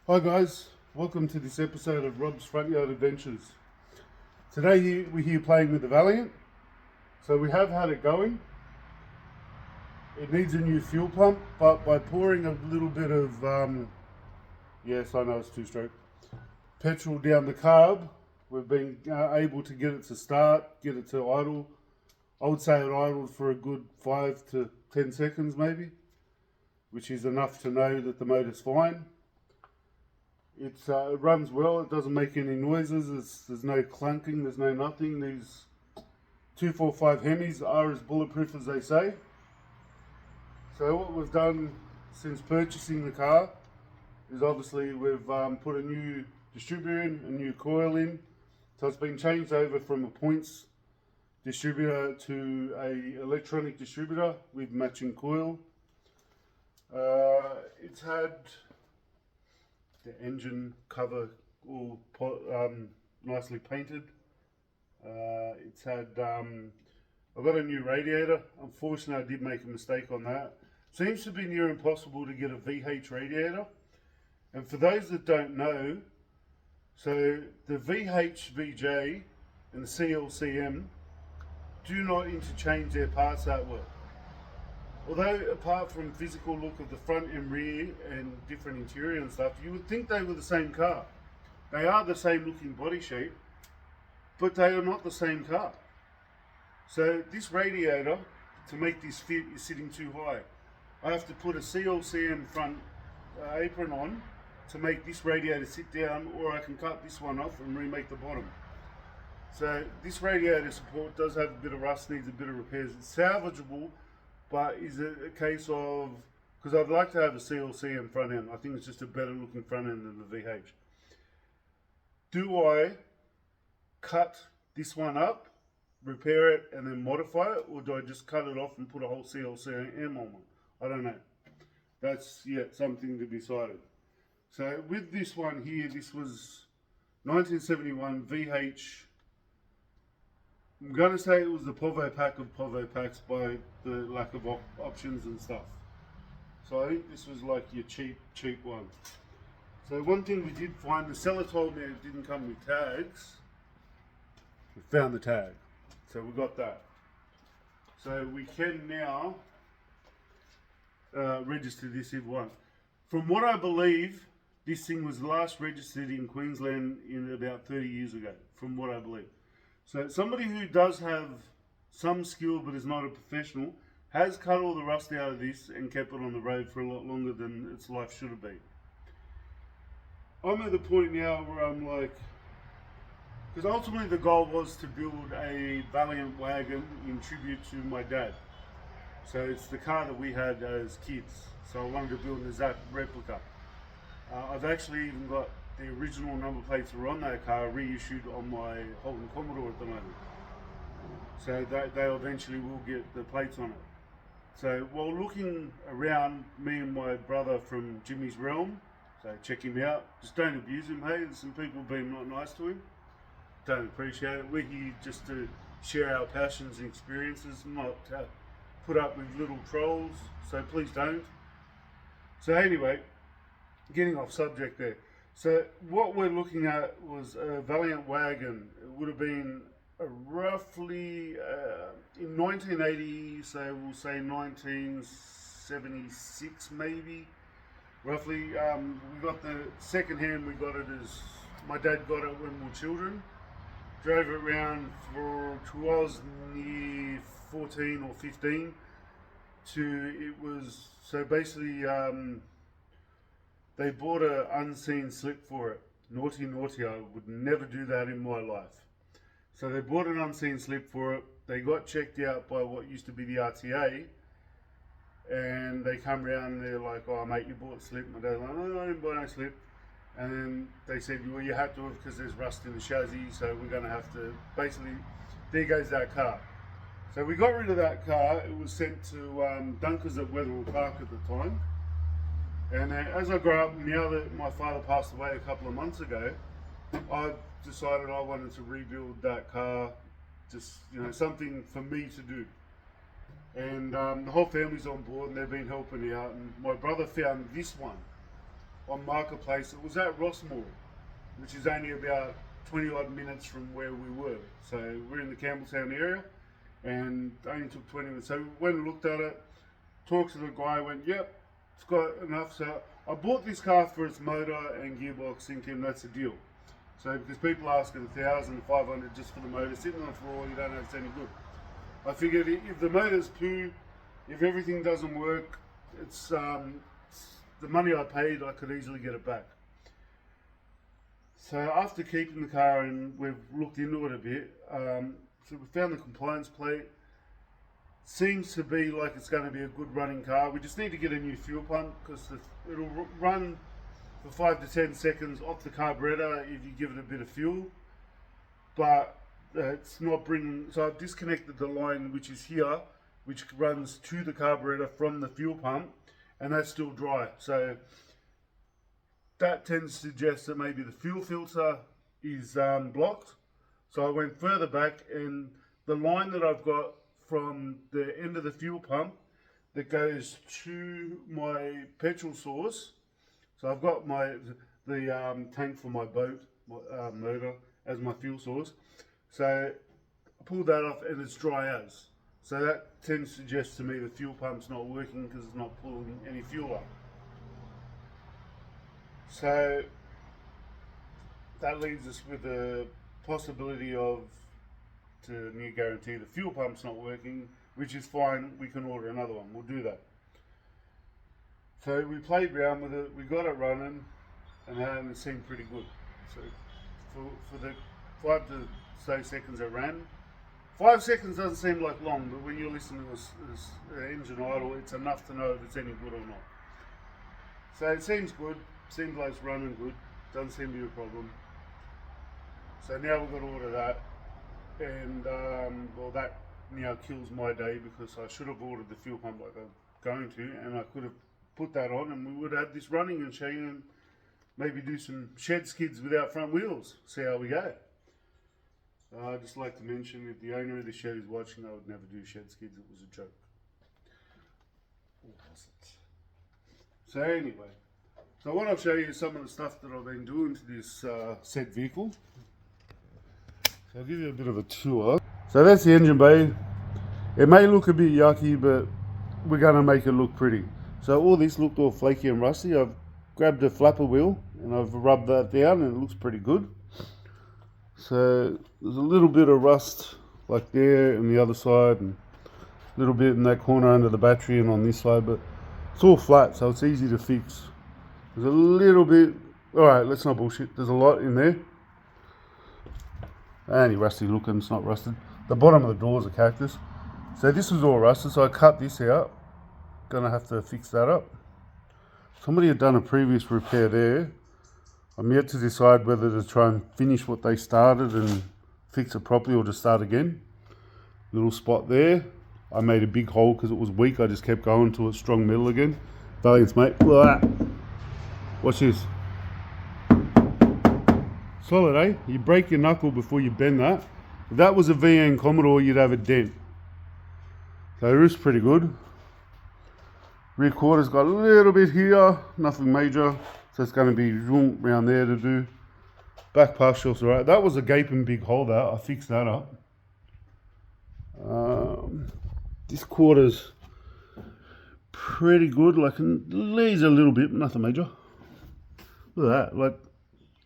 Hi guys, welcome to this episode of Rob's Front Yard Adventures. Today we're here playing with the Valiant. So we have had it going. It needs a new fuel pump, but by pouring a little bit of, yes I know it's two-stroke, petrol down the carb, we've been able to get it to start, get it to idle. I would say it idled for a good 5 to 10 seconds maybe, which is enough to know that the motor's fine. It runs well, it doesn't make any noises, there's no clunking, there's no nothing. These 245 Hemis are as bulletproof as they say. So what we've done since purchasing the car is obviously we've put a new distributor in, a new coil in. So it's been changed over from a points distributor to a electronic distributor with matching coil. It's had the engine cover all nicely painted. It's had, I've got a new radiator. Unfortunately, I did make a mistake on that. Seems to be near impossible to get a VH radiator. And for those that don't know, so the VH-VJ and the CLCM do not interchange their parts that well. Although apart from physical look of the front and rear and different interior and stuff, you would think they were the same car. They are the same looking body shape, but they are not the same car. So this radiator, to make this fit, is sitting too high. I have to put a CLCM front apron on to make this radiator sit down, or I can cut this one off and remake the bottom. So this radiator support does have a bit of rust, needs a bit of repairs. It's salvageable, but is it a case of, because I'd like to have a CLCM front end. I think it's just a better looking front end than the VH. Do I cut this one up, repair it, and then modify it, or do I just cut it off and put a whole CLCM on one? I don't know. That's yet something to be decided. So with this one here, this was 1971 VH. I'm going to say it was the Povo pack of Povo packs by the lack of options and stuff. So I think this was like your cheap one. So one thing we did find, the seller told me it didn't come with tags. We found the tag. So we got that. So we can now register this if we want. From what I believe, this thing was last registered in Queensland in about 30 years ago, from what I believe. So somebody who does have some skill but is not a professional has cut all the rust out of this and kept it on the road for a lot longer than its life should have been. I'm at the point now where I'm like, because ultimately the goal was to build a Valiant wagon in tribute to my dad. So it's the car that we had as kids. So I wanted to build an exact replica. I've actually even got the original number plates are on that car reissued on my Holden Commodore at the moment. So they eventually will get the plates on it. So while looking around, me and my brother from Jimmy's Realm, so check him out, just don't abuse him, hey, there's some people being not nice to him, don't appreciate it. We're here just to share our passions and experiences, not put up with little trolls, so please don't. So anyway, getting off subject there. So what we're looking at was a Valiant wagon. It would have been roughly in 1980, so we'll say 1976 maybe. Roughly, we got the second hand. We got it as my dad got it when we were children. Drove it around for till I was near 14 or 15. It was so basically. They bought an unseen slip for it. Naughty, I would never do that in my life. So they bought an unseen slip for it. They got checked out by what used to be the RTA. And they come around and they're like, oh mate, you bought a slip. My dad's like, no, I didn't buy no slip. And then they said, well, you have to because there's rust in the chassis. So we're going to have to, basically, there goes that car. So we got rid of that car. It was sent to Dunkers at Wetherill Park at the time. And as I grew up, now that my father passed away a couple of months ago, I decided I wanted to rebuild that car, just something for me to do. And the whole family's on board and they've been helping out. And my brother found this one on Marketplace. It was at Rossmore, which is only about 20 odd minutes from where we were. So we're in the Campbelltown area, and it only took 20 minutes. So we went and looked at it, talked to the guy, went, yep, it's got enough. So I bought this car for its motor and gearbox, thinking that's a deal. So because people ask at $1,500 just for the motor, sitting on the floor, you don't know if it's any good. I figured if the motor's poo, if everything doesn't work, it's the money I paid, I could easily get it back. So after keeping the car and we've looked into it a bit, so we found the compliance plate. Seems to be like it's going to be a good running car. We just need to get a new fuel pump because it'll run for 5 to 10 seconds off the carburetor if you give it a bit of fuel. But it's not bringing, so I've disconnected the line which is here, which runs to the carburetor from the fuel pump, and that's still dry. So that tends to suggest that maybe the fuel filter is blocked. So I went further back, and the line that I've got from the end of the fuel pump that goes to my petrol source. So I've got the tank for my boat motor as my fuel source. So I pulled that off and it's dry as. So that tends to suggest to me the fuel pump's not working because it's not pulling any fuel up. So that leaves us with the possibility of, to near guarantee, the fuel pump's not working, which is fine. We can order another one. We'll do that. So we played around with it. We got it running, and it seemed pretty good. So for the 5 to say seconds it ran, 5 seconds doesn't seem like long, but when you're listening to this engine idle, it's enough to know if it's any good or not. So it seems good. Seems like it's running good. Doesn't seem to be a problem. So now we've got to order that. And well, that now kills my day because I should have ordered the fuel pump like I'm going to, and I could have put that on and we would have this running and show you, and maybe do some shed skids without front wheels, see how we go. I'd just like to mention, if the owner of the shed is watching, I would never do shed skids, it was a joke. Or was it? So anyway, so I want to show you some of the stuff that I've been doing to this said vehicle. So I'll give you a bit of a tour. So that's the engine bay. It may look a bit yucky, but we're going to make it look pretty. So all this looked all flaky and rusty. I've grabbed a flapper wheel and I've rubbed that down and it looks pretty good. So there's a little bit of rust like there and the other side, and a little bit in that corner under the battery and on this side, but it's all flat, so it's easy to fix. There's a little bit, alright, let's not bullshit, there's a lot in there. Only rusty looking, it's not rusted. The bottom of the door is a cactus. So this was all rusted, so I cut this out. Gonna have to fix that up. Somebody had done a previous repair there. I'm yet to decide whether to try and finish what they started and fix it properly or just start again. Little spot there. I made a big hole because it was weak. I just kept going to a strong metal again. Valiants, mate. Look at that. Watch this. Solid, eh? You break your knuckle before you bend that. If that was a VN Commodore, you'd have a dent. So it is pretty good. Rear quarter's got a little bit here, nothing major. So it's going to be around there to do. Back pass shelf's alright. That was a gaping big hole there. I fixed that up. This quarter's pretty good. Like, it leads a little bit, nothing major. Look at that. Like,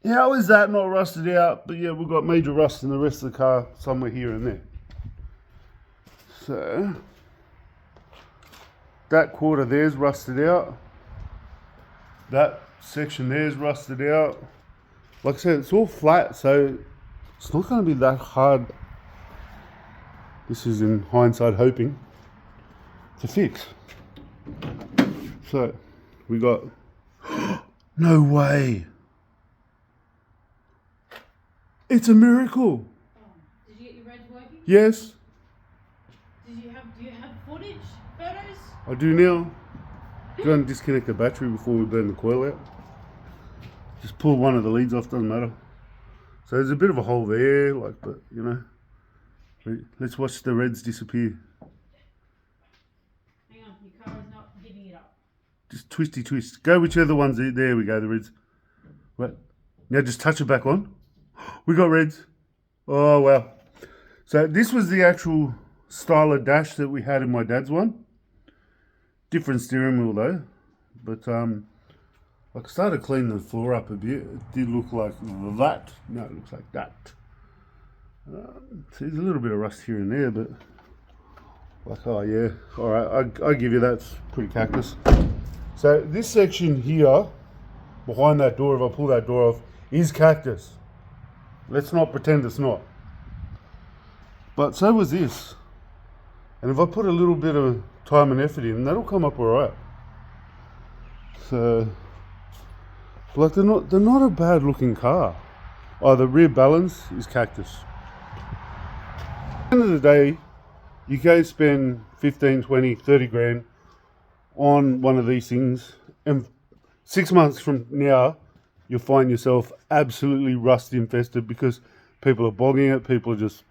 how is that not rusted out? But yeah, we've got major rust in the rest of the car somewhere here and there. So that quarter there's rusted out. That section there's rusted out. Like I said, it's all flat, so it's not going to be that hard. This is in hindsight hoping to fix. So we got no way. It's a miracle. Oh, did you get your reds working? Yes. Do you have footage, photos? I do now. Go and disconnect the battery before we burn the coil out. Just pull one of the leads off, doesn't matter. So there's a bit of a hole there, like, but you know. Let's watch the reds disappear. Hang on, your car is not giving it up. Just twisty twist. Go whichever ones. There we go, the reds. Right. Now just touch it back on. We got reds. Oh, wow. So this was the actual style of dash that we had in my dad's one. Different steering wheel though. But I started cleaning the floor up a bit. It did look like that. No, it looks like that. See, there's a little bit of rust here and there, but like, oh yeah, all right, I give you that. It's pretty cactus. So this section here, behind that door, if I pull that door off, is cactus. Let's not pretend it's not. But so was this. And if I put a little bit of time and effort in, that'll come up all right. So, like, they're not a bad looking car. Oh, the rear balance is cactus. At the end of the day, you go spend 15, 20, 30 grand on one of these things, and 6 months from now, you'll find yourself absolutely rust infested because people are bogging it, people are just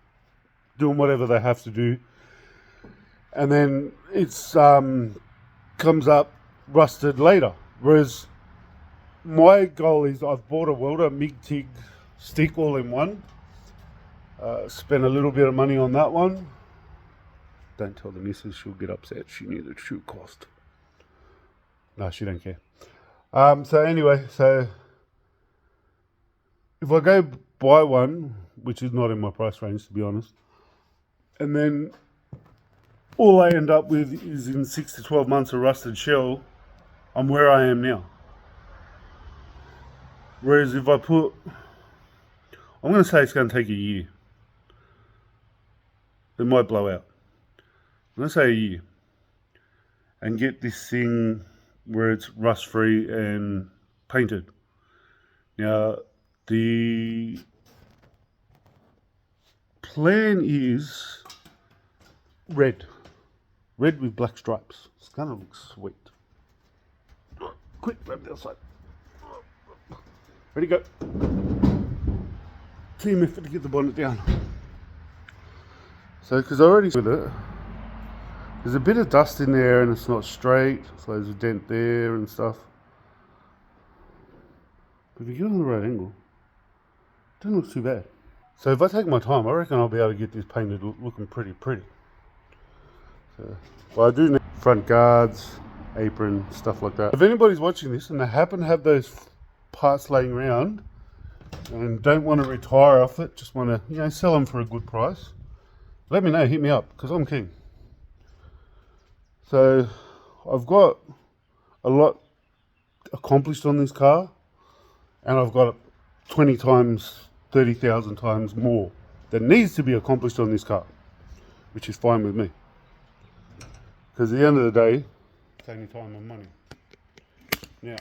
doing whatever they have to do. And then it's comes up rusted later. Whereas my goal is I've bought a welder MIG-TIG stick all in one. Spent a little bit of money on that one. Don't tell the missus, she'll get upset. She knew the true cost. No, she don't care. So anyway, so if I go buy one, which is not in my price range to be honest, and then all I end up with is in 6 to 12 months a rusted shell, I'm where I am now. Whereas if I put, I'm going to say it's going to take a year. It might blow out. I'm going to say a year. And get this thing where it's rust free and painted. Now, the plan is red with black stripes. It's gonna look sweet. Quick, grab the other side. Ready, go. Team effort to get the bonnet down. So, because I already with it, there's a bit of dust in there and it's not straight, so there's a dent there and stuff. But if you get on the right angle, it doesn't look too bad. So if I take my time, I reckon I'll be able to get this painted looking pretty. So, well, I do need front guards, apron, stuff like that. If anybody's watching this and they happen to have those parts laying around and don't want to retire off it, just want to, sell them for a good price, let me know, hit me up, because I'm keen. So I've got a lot accomplished on this car, and I've got 20 times, 30,000 times more that needs to be accomplished on this car, which is fine with me. Because at the end of the day, it's only time and money. Now,